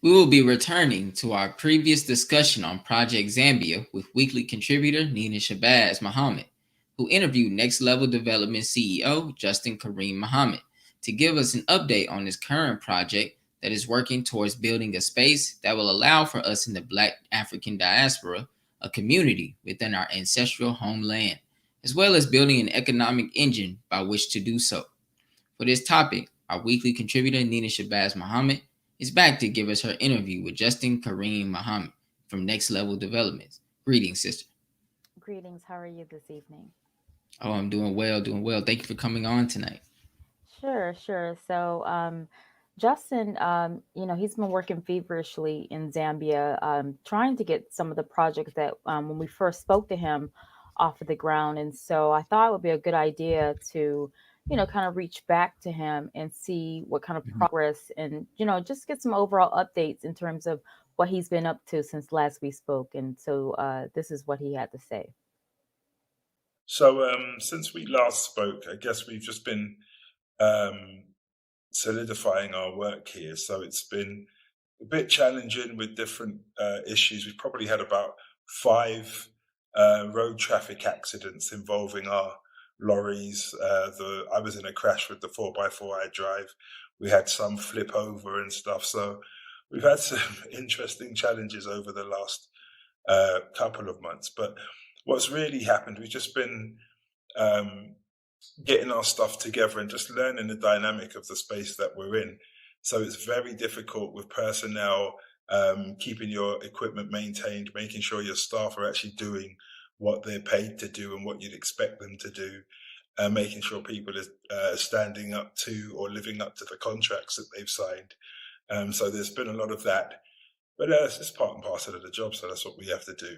We will be returning to our previous discussion on Project Zambia with weekly contributor Nina Shabazz Muhammad, who interviewed Next Level Development CEO Justin Kareem Muhammad to give us an update on his current project that is working towards building a space that will allow for us in the Black African diaspora a community within our ancestral homeland, as well as building an economic engine by which to do so. For this topic, our weekly contributor Nina Shabazz Muhammad is back to give us her interview with Justin Kareem Muhammad from Next Level Developments. Greetings, sister. Greetings. How are you this evening? Oh, I'm doing well, doing well. Thank you for coming on tonight. Sure. Justin, he's been working feverishly in Zambia, trying to get some of the projects that when we first spoke to him off of the ground. And so I thought it would be a good idea to, kind of reach back to him and see what kind of Mhm. progress and, just get some overall updates in terms of what he's been up to since last we spoke. And so this is what he had to say. So since we last spoke, I guess we've just been um, solidifying our work here. So it's been a bit challenging with different issues. We've probably had about five road traffic accidents involving our lorries. I was in a crash with the 4x4 I drive. We had some flip over and stuff. So we've had some interesting challenges over the last couple of months. But what's really happened, we've just been um, getting our stuff together and just learning the dynamic of the space that we're in. So it's very difficult with personnel, keeping your equipment maintained, making sure your staff are actually doing what they're paid to do and what you'd expect them to do, making sure people are standing up to or living up to the contracts that they've signed. So there's been a lot of that. But it's just part and parcel of the job, so that's what we have to do.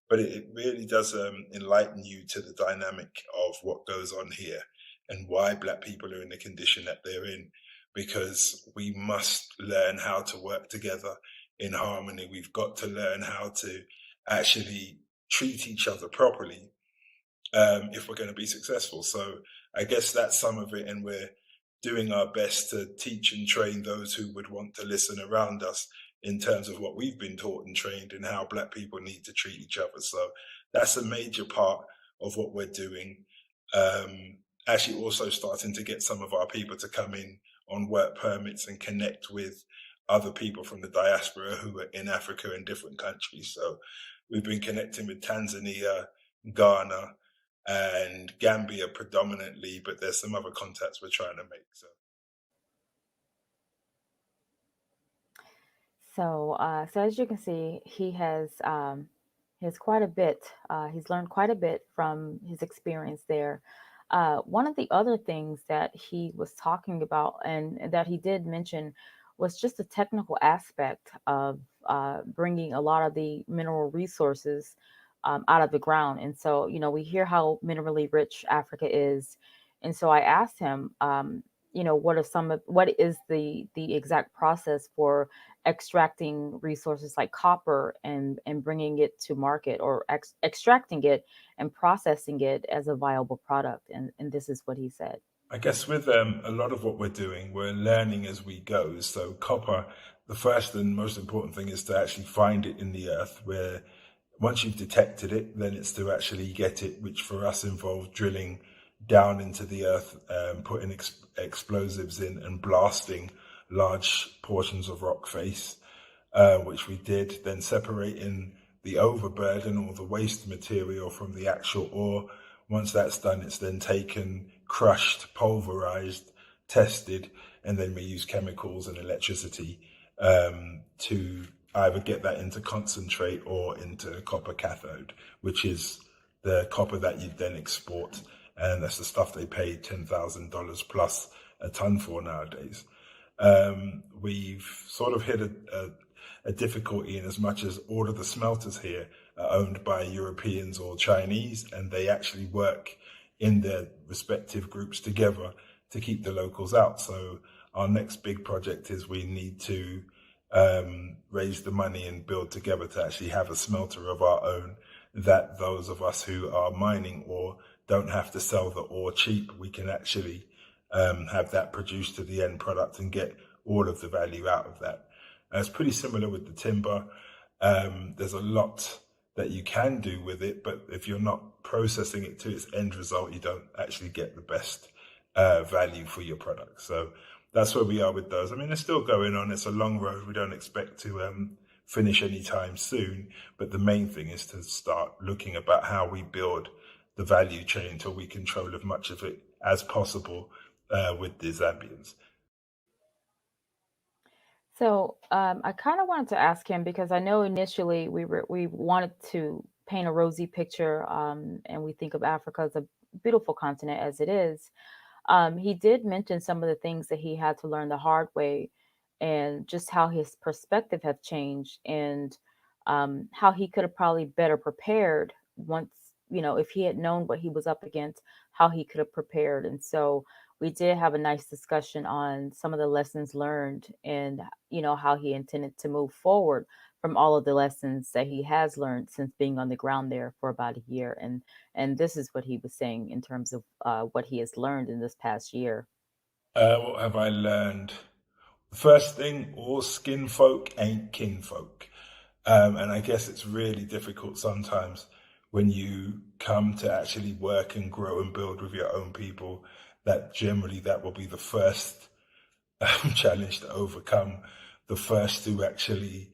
But it really does enlighten you to the dynamic of what goes on here and why Black people are in the condition that they're in, because we must learn how to work together in harmony. We've got to learn how to actually treat each other properly if we're going to be successful. So I guess that's some of it, and we're doing our best to teach and train those who would want to listen around us in terms of what we've been taught and trained and how Black people need to treat each other. So that's a major part of what we're doing. Actually also starting to get some of our people to come in on work permits and connect with other people from the diaspora who are in Africa in different countries. So we've been connecting with Tanzania, Ghana, and Gambia predominantly, but there's some other contacts we're trying to make. So as you can see, he has quite a bit. He's learned quite a bit from his experience there. One of the other things that he was talking about and that he did mention was just the technical aspect of bringing a lot of the mineral resources out of the ground. And so, we hear how minerally rich Africa is. And so I asked him, what is the exact process for extracting resources like copper and bringing it to market, or extracting it and processing it as a viable product. And this is what he said. I guess with a lot of what we're doing, we're learning as we go. So copper, the first and most important thing is to actually find it in the earth, where once you've detected it, then it's to actually get it, which for us involves drilling down into the earth, putting explosives in and blasting large portions of rock face, which we did, then separating the overburden or the waste material from the actual ore. Once that's done, it's then taken, crushed, pulverized, tested, and then we use chemicals and electricity to either get that into concentrate or into copper cathode, which is the copper that you then export. And that's the stuff they pay $10,000 plus a ton for nowadays. We've sort of hit a difficulty in as much as all of the smelters here are owned by Europeans or Chinese, and they actually work in their respective groups together to keep the locals out. So our next big project is we need to raise the money and build together to actually have a smelter of our own, that those of us who are mining ore don't have to sell the ore cheap. We can actually have that produced to the end product and get all of the value out of that. It's pretty similar with the timber. There's a lot that you can do with it, but if you're not processing it to its end result, you don't actually get the best value for your product. So that's where we are with those. I mean, it's still going on. It's a long road. We don't expect to finish anytime soon, but the main thing is to start looking about how we build the value chain until we control as much of it as possible with the Zambians. So I kind of wanted to ask him because I know initially we wanted to paint a rosy picture, and we think of Africa as a beautiful continent as it is. He did mention some of the things that he had to learn the hard way, and just how his perspective have changed, and how he could have probably better prepared once, if he had known what he was up against, how he could have prepared. And so we did have a nice discussion on some of the lessons learned, and how he intended to move forward from all of the lessons that he has learned since being on the ground there for about a year. And this is what he was saying in terms of what he has learned in this past year. What have I learned? First thing, all skin folk ain't kinfolk. And I guess it's really difficult sometimes when you come to actually work and grow and build with your own people, that generally that will be the first challenge to overcome, the first to actually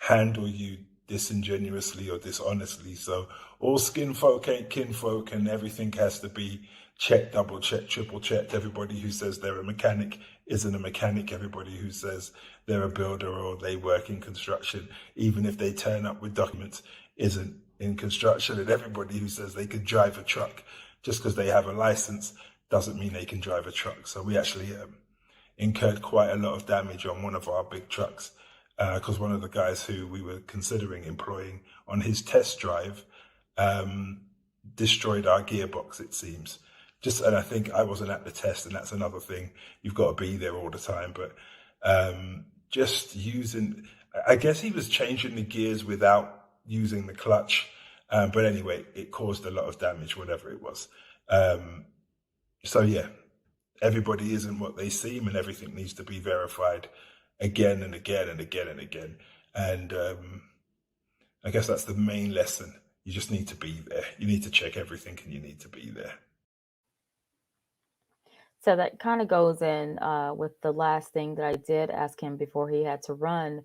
handle you disingenuously or dishonestly. So all skin folk ain't kinfolk, and everything has to be checked, double checked, triple checked. Everybody who says they're a mechanic isn't a mechanic. Everybody who says they're a builder or they work in construction, even if they turn up with documents, isn't in construction. And everybody who says they can drive a truck just because they have a license doesn't mean they can drive a truck. So we actually incurred quite a lot of damage on one of our big trucks because one of the guys who we were considering employing on his test drive destroyed our gearbox, it seems. And I think I wasn't at the test, and that's another thing. You've got to be there all the time. But just using, I guess he was changing the gears without using the clutch. But anyway, it caused a lot of damage, whatever it was. So yeah, everybody isn't what they seem, and everything needs to be verified again and again and again and again. And I guess that's the main lesson. You just need to be there. You need to check everything, and you need to be there. So that kind of goes in with the last thing that I did ask him before he had to run.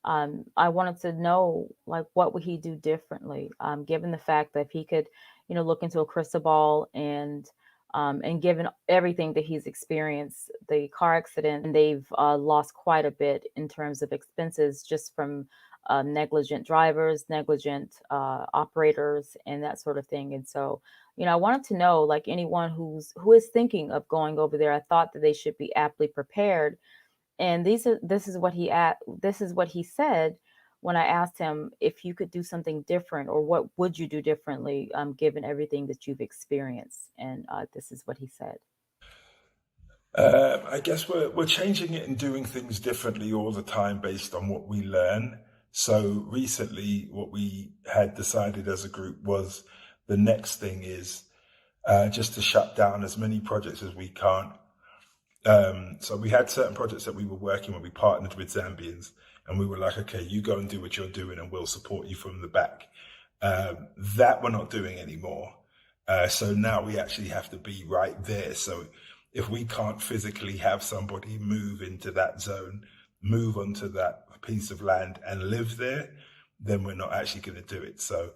I wanted to know, like, what would he do differently, given the fact that if he could, look into a crystal ball, and given everything that he's experienced, the car accident, and they've lost quite a bit in terms of expenses just from negligent drivers, negligent operators, and that sort of thing. And so, I wanted to know, like, anyone who is thinking of going over there, I thought that they should be aptly prepared. And this is what he said when I asked him if you could do something different, or what would you do differently, given everything that you've experienced. And this is what he said. I guess we're changing it and doing things differently all the time based on what we learn. So recently, what we had decided as a group was the next thing is just to shut down as many projects as we can. So we had certain projects that we were working with. We partnered with Zambians, and we were like, okay, you go and do what you're doing, and we'll support you from the back. That we're not doing anymore. So now we actually have to be right there. So if we can't physically have somebody move into that zone, move onto that piece of land and live there, then we're not actually going to do it. So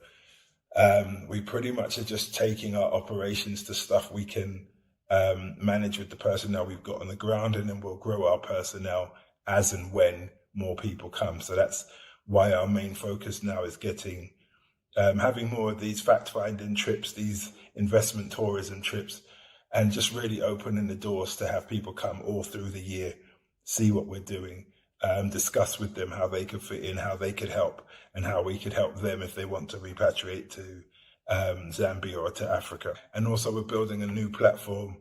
we pretty much are just taking our operations to stuff we can manage with the personnel we've got on the ground, and then we'll grow our personnel as and when more people come. So that's why our main focus now is getting having more of these fact-finding trips, these investment tourism trips, and just really opening the doors to have people come all through the year, see what we're doing, discuss with them how they could fit in, how they could help, and how we could help them if they want to repatriate to Zambia or to Africa. And also we're building a new platform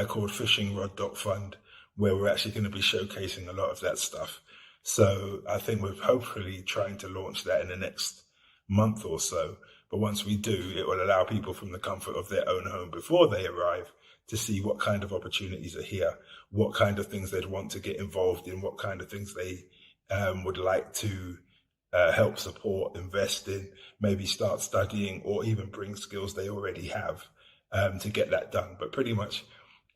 called fishingrod.fund, where we're actually going to be showcasing a lot of that stuff. So I think we're hopefully trying to launch that in the next month or so. But once we do, it will allow people from the comfort of their own home before they arrive to see what kind of opportunities are here, what kind of things they'd want to get involved in, what kind of things they would like to help support, invest in, maybe start studying, or even bring skills they already have to get that done. But pretty much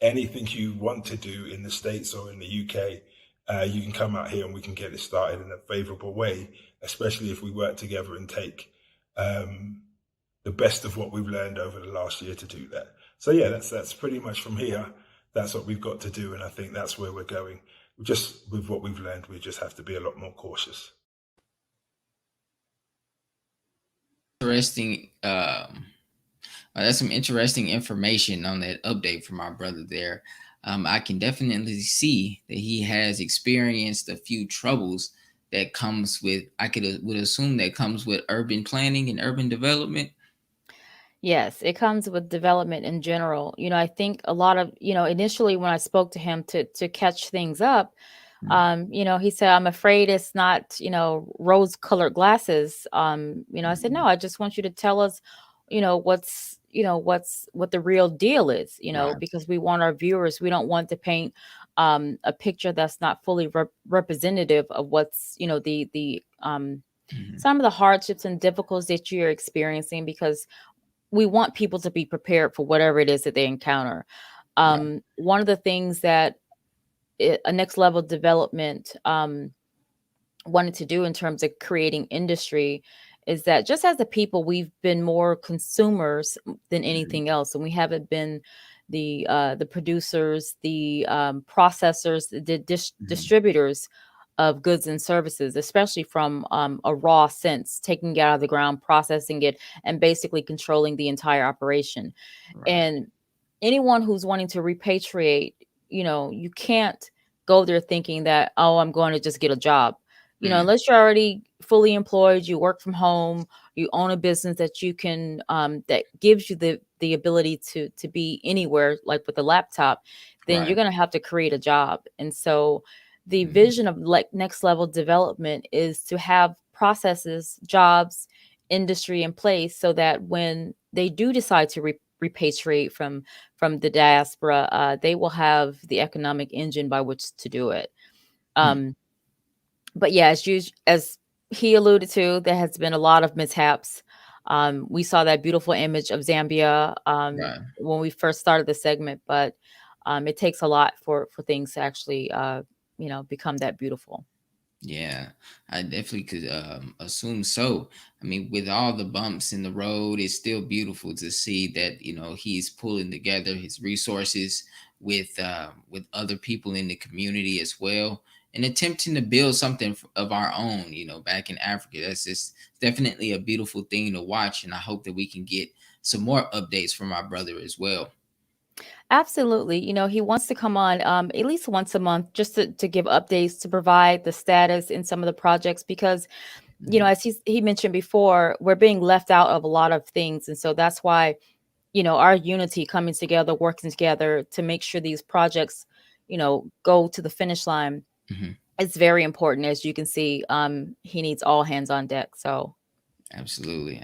anything you want to do in the States or in the UK, you can come out here and we can get it started in a favorable way, especially if we work together and take the best of what we've learned over the last year to do that. So yeah, that's pretty much from here. That's what we've got to do, and I think that's where we're going. Just with what we've learned, we just have to be a lot more cautious. Interesting. That's some interesting information on that update from our brother there. I can definitely see that he has experienced a few troubles that comes with, would assume that comes with urban planning and urban development. Yes, it comes with development in general. I think a lot of, initially when I spoke to him to catch things up, he said, I'm afraid it's not, rose-colored glasses. I said, no, I just want you to tell us, what the real deal is, Right. because we want our viewers, we don't want to paint a picture that's not fully representative of what's, the some of the hardships and difficulties that you're experiencing, because we want people to be prepared for whatever it is that they encounter. Right. One of the things that a next level development wanted to do in terms of creating industry is that just as a people, we've been more consumers than anything else, and we haven't been the producers, the processors, the distributors of goods and services, especially from a raw sense, taking it out of the ground, processing it, and basically controlling the entire operation. Right. And anyone who's wanting to repatriate, you can't go there thinking that, oh, I'm going to just get a job. Unless you're already fully employed, you work from home, you own a business that you can, that gives you the ability to be anywhere, like with a laptop, then Right. you're going to have to create a job. And so the vision of like next level development is to have processes, jobs, industry in place so that when they do decide to repatriate from the diaspora, they will have the economic engine by which to do it. But yeah, as he alluded to, there has been a lot of mishaps. We saw that beautiful image of Zambia Right. when we first started the segment, but it takes a lot for things to actually, become that beautiful. Yeah, I definitely could assume so. I mean, with all the bumps in the road, it's still beautiful to see that he's pulling together his resources with other people in the community as well, and attempting to build something of our own. Back in Africa, that's just definitely a beautiful thing to watch, and I hope that we can get some more updates from our brother as well. Absolutely. He wants to come on at least once a month just to give updates, to provide the status in some of the projects, because, as he mentioned before, we're being left out of a lot of things. And so that's why, our unity, coming together, working together to make sure these projects, go to the finish line. It's very important. As you can see, he needs all hands on deck. So. Absolutely.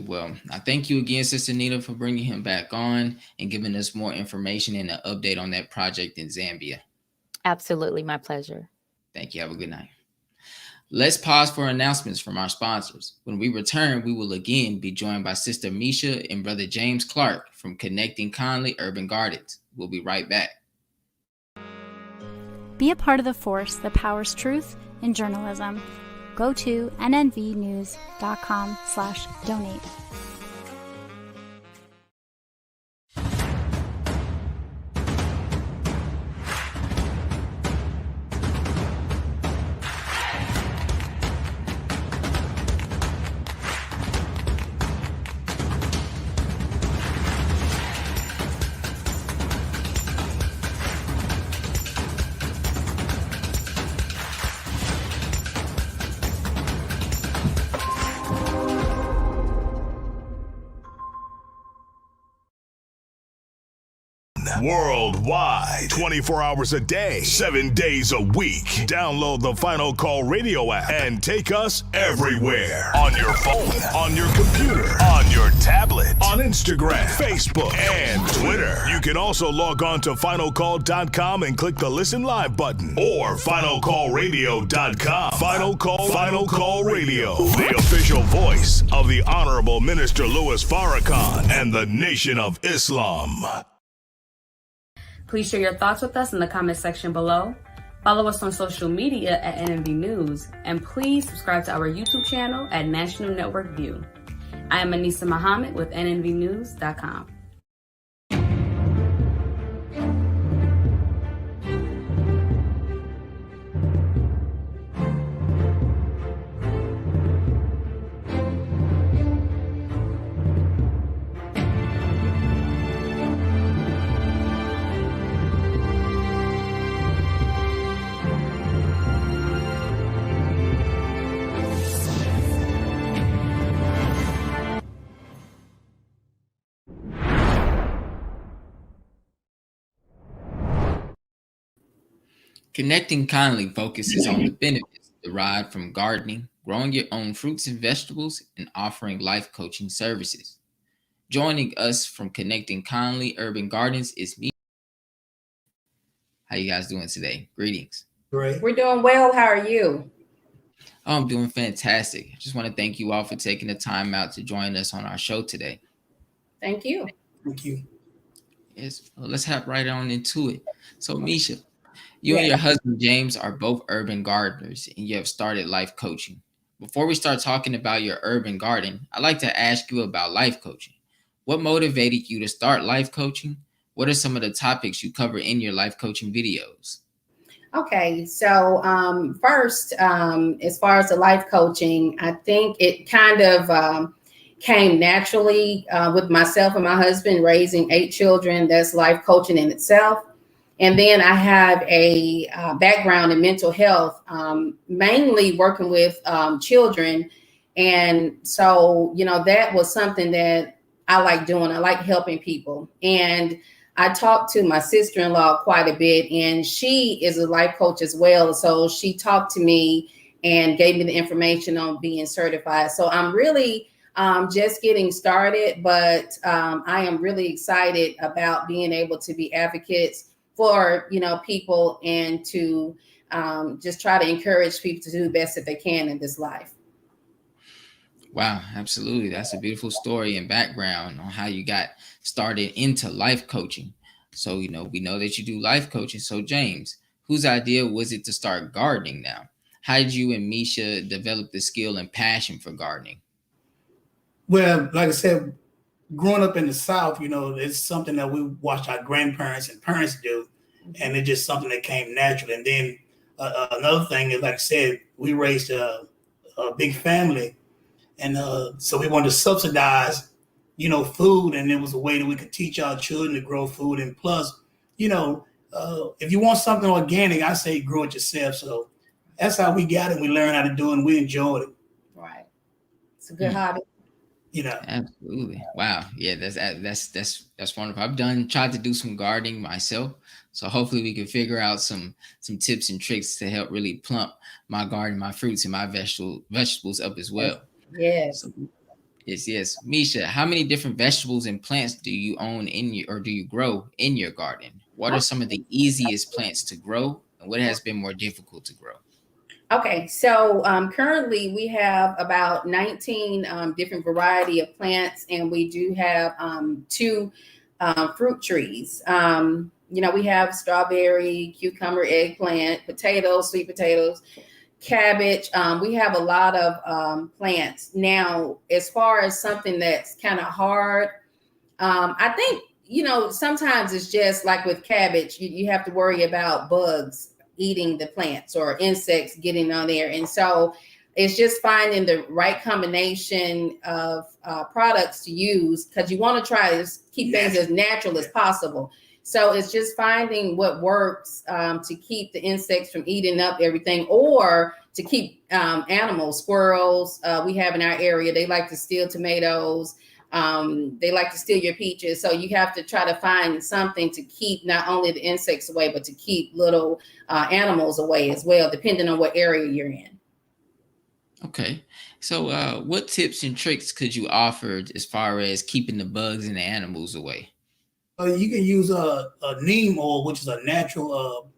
Well, I thank you again, Sister Nita, for bringing him back on and giving us more information and an update on that project in Zambia. Absolutely. My pleasure. Thank you. Have a good night. Let's pause for announcements from our sponsors. When we return, we will again be joined by Sister Meshia and Brother James Clark from Konnecting Conley Urban Gardens. We'll be right back. Be a part of the force that powers truth in journalism. Go to nnvnews.com/donate. worldwide, 24 hours a day, 7 days a week. Download the Final Call Radio app and take us everywhere. On your phone, on your computer, on your tablet, on Instagram, Facebook, and Twitter. You can also log on to finalcall.com and click the Listen Live button or finalcallradio.com. Final Call Radio, the official voice of the Honorable Minister Louis Farrakhan and the Nation of Islam. Please share your thoughts with us in the comment section below. Follow us on social media at NNV News, and please subscribe to our YouTube channel at National Network View. I am Anissa Muhammad with nnvnews.com. Konnecting kindly focuses on the benefits derived from gardening, growing your own fruits and vegetables, and offering life coaching services. Joining us from Konnecting Kindly Urban Gardens is me. How you guys doing today? Greetings. Great. We're doing well. How are you? Oh, I'm doing fantastic. I just want to thank you all for taking the time out to join us on our show today. Thank you. Thank you. Yes, well, let's hop right on into it. So, Meshia, you and your husband, James, are both urban gardeners, and you have started life coaching. Before we start talking about your urban garden, I'd like to ask you about life coaching. What motivated you to start life coaching? What are some of the topics you cover in your life coaching videos? Okay, so first, as far as the life coaching, I think it kind of came naturally with myself and my husband raising 8 children. That's life coaching in itself. And then I have a background in mental health, mainly working with children. And so, you know, that was something that I like doing. I like helping people. And I talked to my sister-in-law quite a bit, and she is a life coach as well. So she talked to me and gave me the information on being certified. So I'm really just getting started, but I am really excited about being able to be advocates for, you know, people, and to just try to encourage people to do the best that they can in this life. Wow, absolutely. That's a beautiful story and background on how you got started into life coaching. So, you know, we know that you do life coaching. So, James, whose idea was it to start gardening now? How did you and Meshia develop the skill and passion for gardening? Well, like I said, growing up in the South, you know, it's something that we watched our grandparents and parents do, and it's just something that came natural. And then another thing is, like I said, we raised a big family, and so we wanted to subsidize, you know, food, and it was a way that we could teach our children to grow food. And plus, you know, if you want something organic, I say grow it yourself. So that's how we got it. We learned how to do it, and we enjoyed it. Right. It's a good hobby. You know. Absolutely. Wow. Yeah, that's wonderful. I've tried to do some gardening myself. So hopefully we can figure out some tips and tricks to help really plump my garden, my fruits, and my vegetables up as well. Yes. So, yes. Meshia, how many different vegetables and plants do you own do you grow in your garden? What are some of the easiest plants to grow, and what has been more difficult to grow? Okay, so currently we have about 19 different variety of plants, and we do have 2 fruit trees. You know, we have strawberry, cucumber, eggplant, potatoes, sweet potatoes, cabbage. We have a lot of plants. Now, as far as something that's kind of hard, I think, you know, sometimes it's just like with cabbage, you have to worry about bugs eating the plants or insects getting on there. And so it's just finding the right combination of products to use, because you want to try to keep things as natural as possible. So it's just finding what works to keep the insects from eating up everything, or to keep animals, squirrels we have in our area. They like to steal tomatoes. They like to steal your peaches. So you have to try to find something to keep not only the insects away, but to keep little animals away as well, depending on what area you're in. Okay. So what tips and tricks could you offer as far as keeping the bugs and the animals away? You can use a neem oil, which is a natural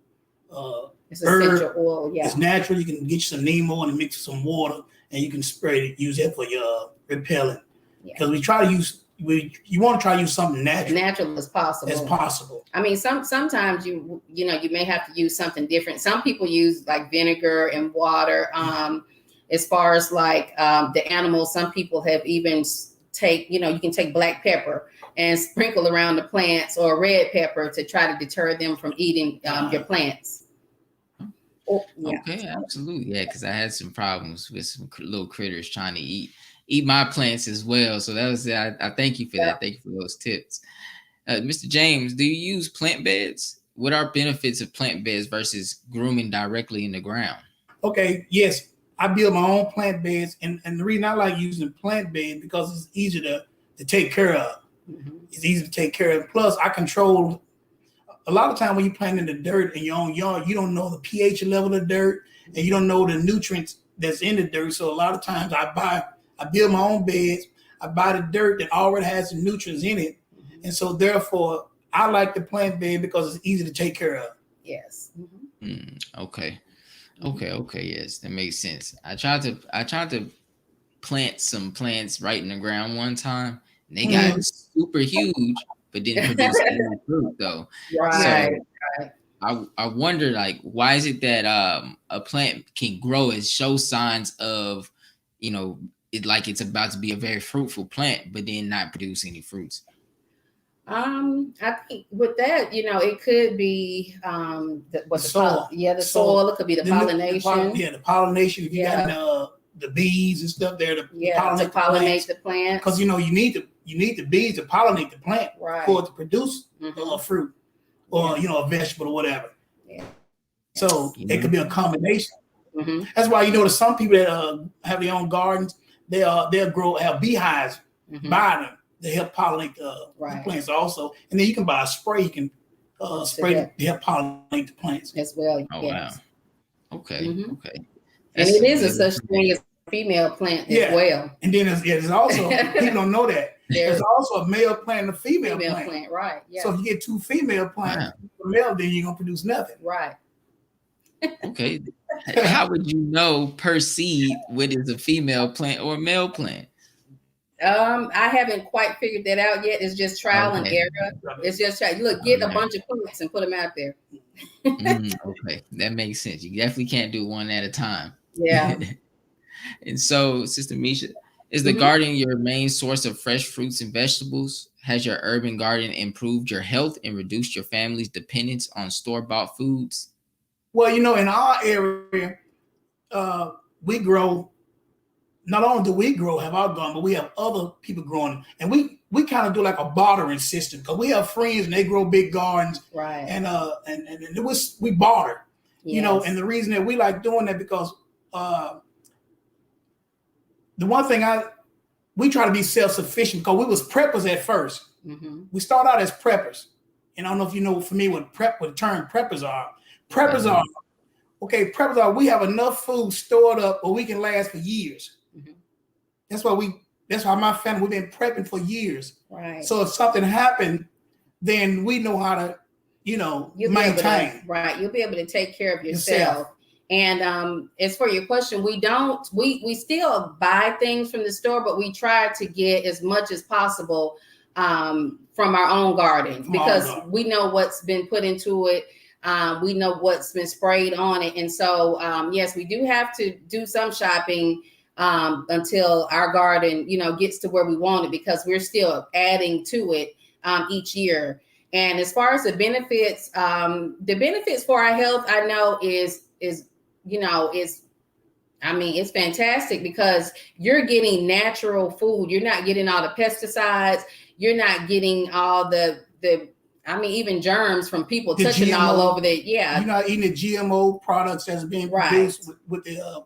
it's essential oil. Yeah, it's natural. You can get you some neem oil and mix with some water, and you can spray it. Use that for your repellent. Because we try to use you want to try to use something natural as possible. I mean, sometimes you may have to use something different. Some people use like vinegar and water. As far as like the animals, some people have even you can take black pepper and sprinkle around the plants, or red pepper to try to deter them from eating your plants. Okay, absolutely. Yeah, because I had some problems with some little critters trying to eat my plants as well. So that was I thank you for that. Thank you for those tips. Mr. James, do you use plant beds? What are benefits of plant beds versus grooming directly in the ground? Okay, yes. I build my own plant beds, and the reason I like using plant beds because it's easy to take care of. Mm-hmm. It's easy to take care of. Plus, I control a lot of time when you plant in the dirt in your own yard, you don't know the pH level of the dirt, and you don't know the nutrients that's in the dirt. So a lot of times I build my own beds. I buy the dirt that already has the nutrients in it, and so therefore I like the plant bed because it's easy to take care of. Yes. Mm-hmm. Okay. Yes, that makes sense. I tried to plant some plants right in the ground one time, and they got super huge, but didn't produce any fruit though. Right. So I wonder, like, why is it that a plant can grow and show signs of, it like it's about to be a very fruitful plant, but then not produce any fruits? I think with that, it could be the soil. The soil. It could be the pollination. The pollination. If you got the bees and stuff there to pollinate the plant. Because you need the bees to pollinate the plant for it to produce a fruit or a vegetable or whatever. Yeah. So it could be a combination. Mm-hmm. That's why there's some people that have their own gardens. They'll have beehives by them. They help pollinate the plants also. And then you can buy a spray. You can spray to help pollinate the plants. As well. Oh, yes. Wow. Okay. Mm-hmm. Okay. And it is a such thing as a female plant as well. And then there's also, people don't know that. There's also a male plant and a female plant. Right. Yeah. So if you get two female plants, male, then you're going to produce nothing. Right. Okay. How would you know per seed what is a female plant or a male plant? I haven't quite figured that out yet. It's just trial and error. It's just get a bunch of plants and put them out there. Okay, that makes sense. You definitely can't do one at a time. Yeah. And so, Sister Meshia, is the garden your main source of fresh fruits and vegetables? Has your urban garden improved your health and reduced your family's dependence on store-bought foods? Well, in our area, we grow. Not only do we have our garden, but we have other people growing, and we kind of do like a bartering system because we have friends and they grow big gardens, right? And we barter, And the reason that we like doing that because the one thing we try to be self-sufficient because we was preppers at first. Mm-hmm. We start out as preppers, and I don't know if you know for me what the term preppers are. Preppers are we have enough food stored up where we can last for years. Mm-hmm. That's why my family, we've been prepping for years. Right. So if something happened, then we know how to, maintain. You'll be able to take care of yourself. And as for your question, we still buy things from the store, but we try to get as much as possible from our own garden because we know what's been put into it. We know what's been sprayed on it. And so, yes, we do have to do some shopping until our garden, gets to where we want it because we're still adding to it each year. And as far as the benefits for our health, I know it's fantastic because you're getting natural food. You're not getting all the pesticides. You're not getting all even germs from people touching GMO, all over there. Yeah. You're not eating the GMO products that's being produced with the,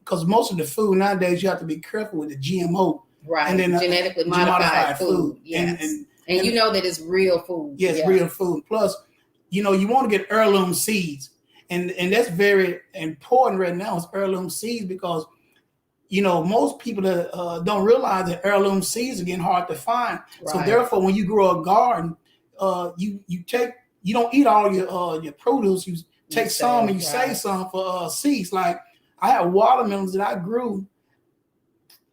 because most of the food nowadays, you have to be careful with the GMO Right. And then genetically modified food. Yes. And you know that it's real food. Yes, real food. Plus, you want to get heirloom seeds. And that's very important right now is heirloom seeds because, most people don't realize that heirloom seeds are getting hard to find. Right. So therefore, when you grow a garden, you don't eat all your produce. You take some and you save some for seeds. Like I have watermelons that I grew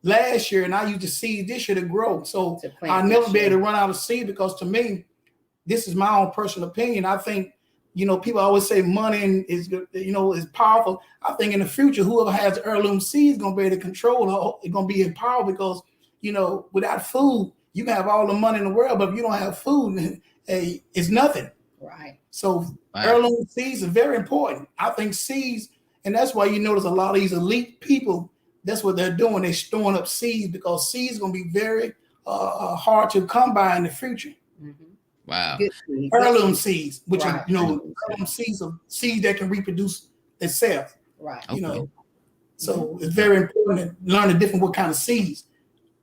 last year and I used the seed this year to grow. So I'll never be able to run out of seed because to me, this is my own personal opinion. I think, people always say money is powerful. I think in the future, whoever has heirloom seeds is going to be able to control it's going to be in power because, without food, you can have all the money in the world, but if you don't have food, it's nothing. Right. So heirloom seeds are very important. I think seeds, and that's why you notice a lot of these elite people, that's what they're doing. They're storing up seeds because seeds are going to be very hard to come by in the future. Mm-hmm. Wow. Heirloom seeds, which are, heirloom seeds are seeds that can reproduce itself. Right. So it's very important to learn what kind of seeds,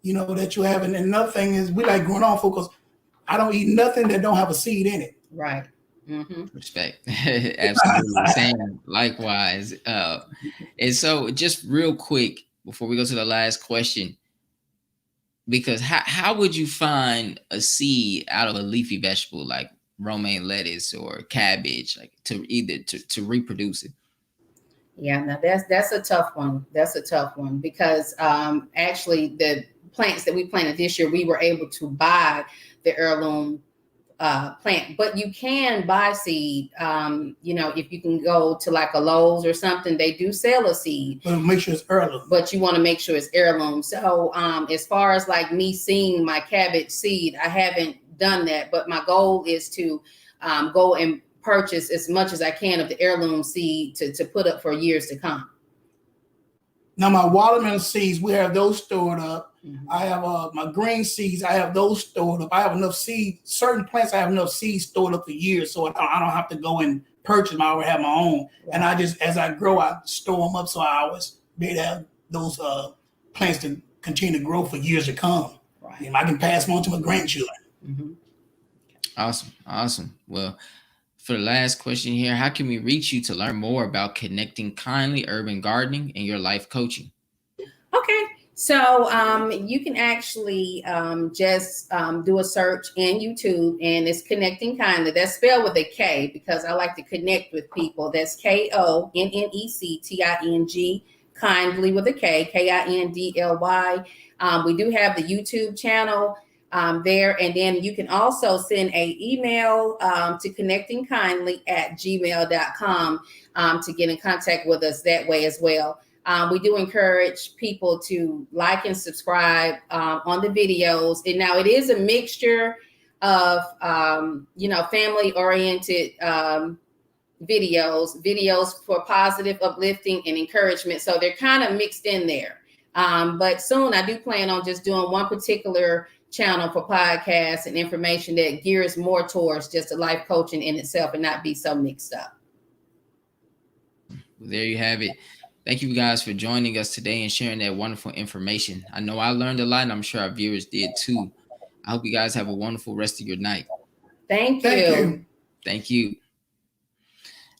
that you have. And another thing is we like growing on because I don't eat nothing that don't have a seed in it. Right. Mm-hmm. Respect. Absolutely. Same. Likewise. And so just real quick before we go to the last question, because how would you find a seed out of a leafy vegetable like romaine lettuce or cabbage, like to reproduce it? Yeah, now that's a tough one. That's a tough one because actually the plants that we planted this year, we were able to buy the heirloom plant, but you can buy seed. If you can go to like a Lowe's or something, they do sell a seed. But make sure it's heirloom. But you want to make sure it's heirloom. So as far as like me seeing my cabbage seed, I haven't done that. But my goal is to go and purchase as much as I can of the heirloom seed to put up for years to come. Now my watermelon seeds, we have those stored up. Mm-hmm. I have my green seeds. I have those stored up. I have enough seeds. Certain plants, I have enough seeds stored up for years, so I don't have to go and purchase them. I already have my own, right. And I just, as I grow, I store them up, so I always be able to have those plants to continue to grow for years to come. Right. And I can pass them on to my grandchildren. Mm-hmm. Awesome. Well, for the last question here, how can we reach you to learn more about Konnecting Kindly Urban Gardening and your life coaching? Okay. So you can actually just do a search in YouTube, and it's Konnecting Kindly. That's spelled with a K because I like to connect with people. That's KONNECTING, kindly with a K, KINDLY. We do have the YouTube channel there, and then you can also send an email to connectingkindly@gmail.com to get in contact with us that way as well. We do encourage people to like and subscribe on the videos. And now it is a mixture of, family-oriented videos for positive, uplifting, and encouragement. So they're kind of mixed in there. But soon I do plan on just doing one particular channel for podcasts and information that gears more towards just a life coaching in itself and not be so mixed up. Well, there you have it. Thank you guys for joining us today and sharing that wonderful information. I know I learned a lot, and I'm sure our viewers did too. I hope you guys have a wonderful rest of your night. Thank you. Thank you.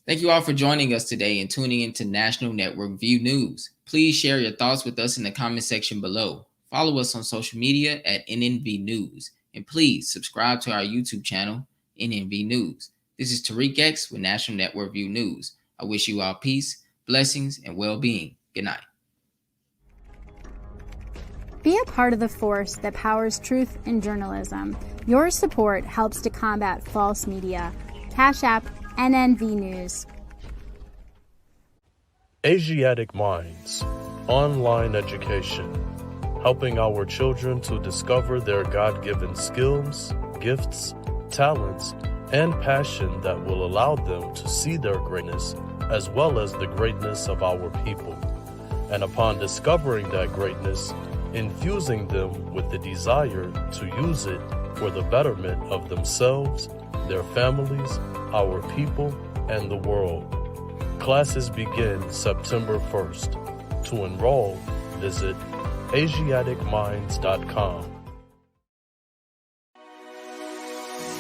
Thank you all for joining us today and tuning into National Network View News. Please share your thoughts with us in the comment section below. Follow us on social media at NNV News. And please subscribe to our YouTube channel, NNV News. This is Tariq X with National Network View News. I wish you all peace, blessings, and well-being. Good night. Be a part of the force that powers truth in journalism. Your support helps to combat false media. Cash App, NNV News. Asiatic Minds, online education, helping our children to discover their God-given skills, gifts, talents, and passion that will allow them to see their greatness as well as the greatness of our people. And upon discovering that greatness, infusing them with the desire to use it for the betterment of themselves, their families, our people, and the world. Classes begin September 1st. To enroll, visit AsiaticMinds.com.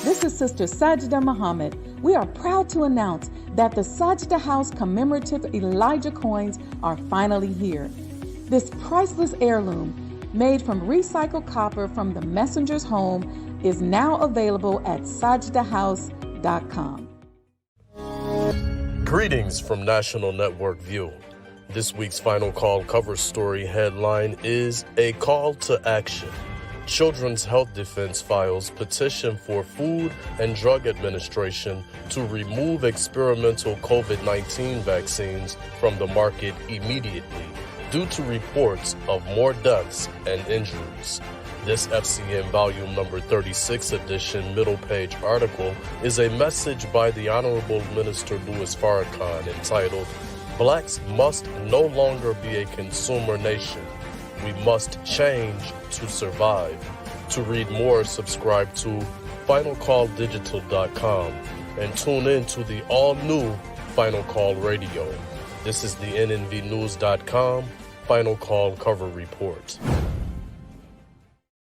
This is Sister Sajda Muhammad. We are proud to announce that the Sajda House commemorative Elijah coins are finally here. This priceless heirloom, made from recycled copper from the messenger's home, is now available at sajdahouse.com. Greetings from National Network View. This week's Final Call cover story headline is A Call to Action. Children's Health Defense files petition for Food and Drug Administration to remove experimental COVID-19 vaccines from the market immediately due to reports of more deaths and injuries. This FCN volume number 36 edition middle page article is a message by the Honorable Minister Louis Farrakhan entitled, Blacks must no longer be a consumer nation. We must change to survive. To read more, subscribe to FinalCallDigital.com and tune in to the all-new Final Call Radio. This is the NNVNews.com Final Call cover report.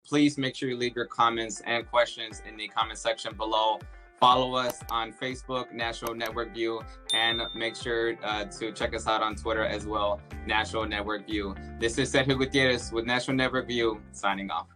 Please make sure you leave your comments and questions in the comment section below. Follow us on Facebook, National Network View, and make sure to check us out on Twitter as well, National Network View. This is Sergio Gutierrez with National Network View, signing off.